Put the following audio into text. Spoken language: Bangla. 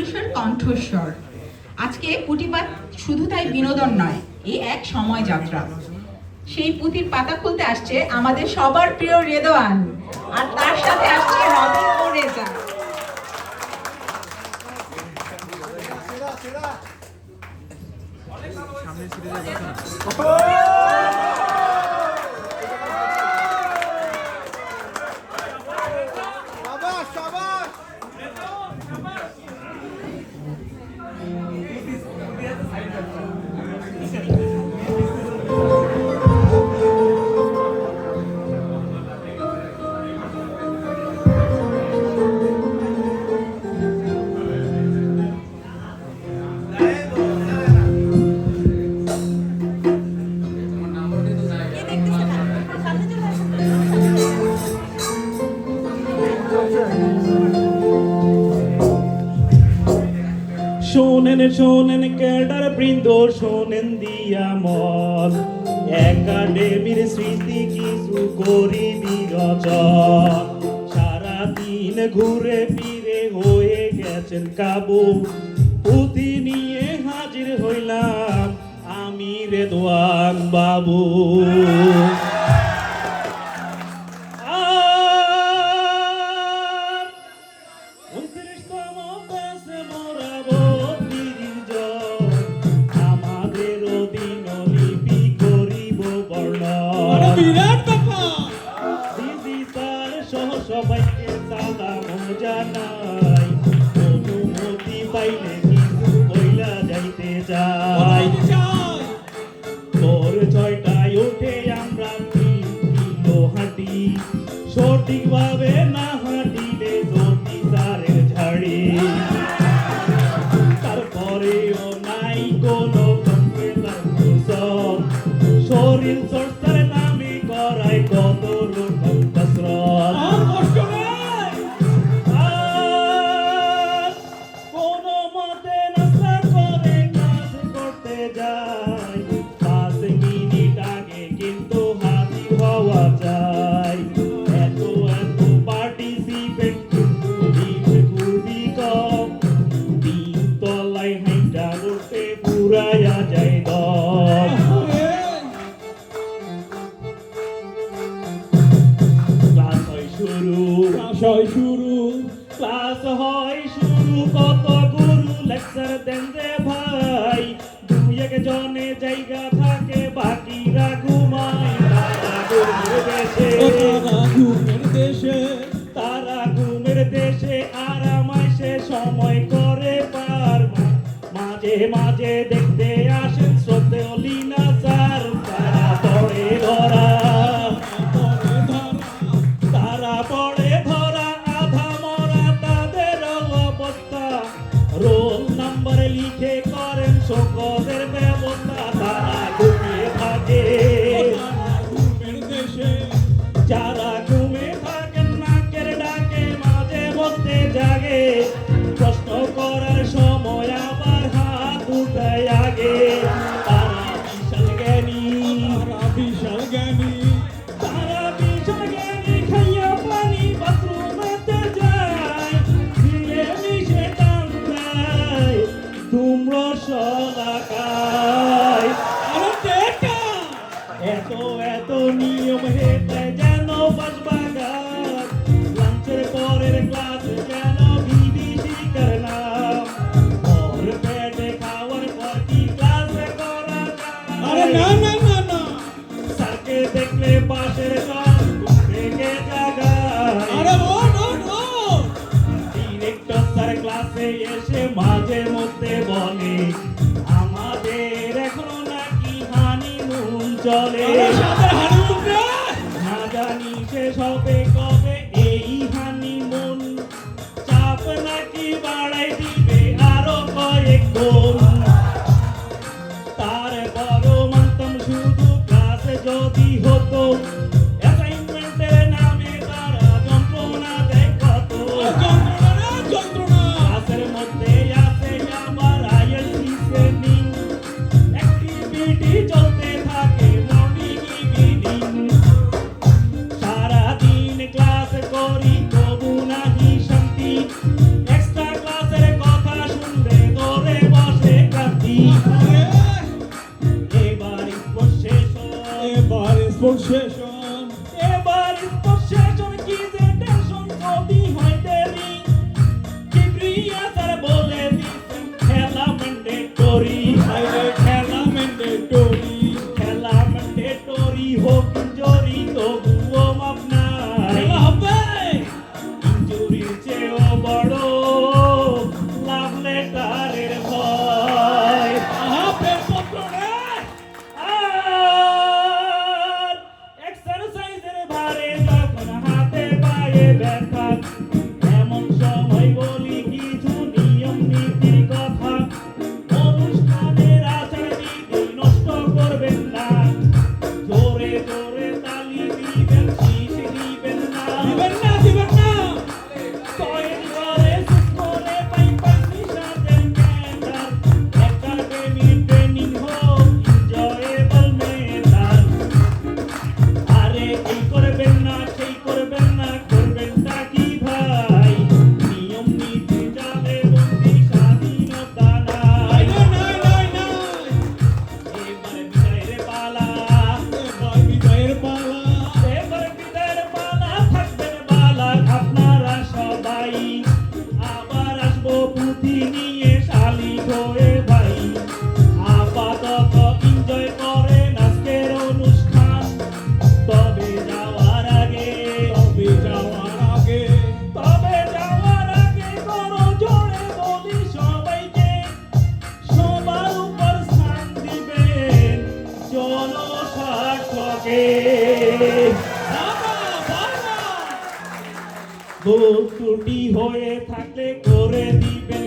মানুষের কণ্ঠস্বর। আজকে পুঁটিপাত শুধু তাই বিনোদন নয়, এই এক সময় যাত্রা। সেই পুঁথির পাতা খুলতে আসছে আমাদের সবার প্রিয় রেদওয়ান, আর তার সাথে আসছে রবিন ও রেজা। শোনেন শোনেন ক্যাডার বৃন্দ, শোনেন দিয়া মন, একাডেমির স্মৃতি কিছু করি বিরচন। সারাদিন ঘুরে ফিরে হয়ে গেছেন কাবু, পুঁথি নিয়ে হাজির হইলাম আমি রেদওয়ান বাবু। সবাইকে সালাম জানাই, অনুমতি পাইলে কিছু কইলা যাইতে চাই। ভোর 6টায় উঠে আমরা 3 কিলো হাঁটি, সঠিকভাবে না হাঁটিলে জ্যোতি স্যারের ঝাড়ি। তারপরেও নাই কোনো কম্পিউটার, শরীর চর্চার নামে করায় কত রকম কসরত। ক্লাস হয় শুরু, কত গুরু লেকচার দেন যে ভাই, দুই একজনে জায়গা থাকে বাকিরা ঘুমায়। তারা ঘুমের দেশে আরামাইসে সময় করে পার। মাঝে মাঝে দেখতে আসেন শ্রদ্ধেয় লীনা স্যার, তারা পড়ে ধরা, তারা পড়ে ধরা আধা মরা তাদের অবস্থা। রোল নাম্বার লিখে করেন সকলের ব্যবস্থা। তারা ঘুমিয়ে থাকে, যারা ঘুমে থাকেন নাকের ডাকে মাঝে মধ্যে জাগে। প্রশ্ন করার সময় আবার হাত উঠায় আগে। তারা বিশাল জ্ঞানী, বিশাল জ্ঞানী, তারা বিশাল জ্ঞানী। খাইয়া পানি বাথরুমেতে যায়, ধীরে মিশে টান দেয় তোমরা সলাকায়। এত এত নিয়ম হেতে যেন বাসবাগান, লাঞ্চের পরের ক্লাস যেন বিভীষিকার নাম। ওর পেটে খাওয়ার পর কি ক্লাস করা যায়? স্যারকে দেখলে পাশের জন থেকে জাগায়। ডিরেক্টর স্যার ক্লাসে এসে মাঝে মধ্যে বলে, আমাদের এখনো নাকি হানিমুন চলে। না জানি শেষ হবে কবে এই হানিমুন, চাপ নাকি বাড়াই দিবে আরো কয়েক গুণ। তার বড় মানতাম শুধু ক্লাসে যদি হতো, অ্যাসাইনমেন্টের নামে তারা যন্ত্রণা দেয় কত। ক্লাসের মধ্যে আছে আবার আইএলটিএস থাকে। ভুল ত্রুটি হয়ে থাকলে করে দিবে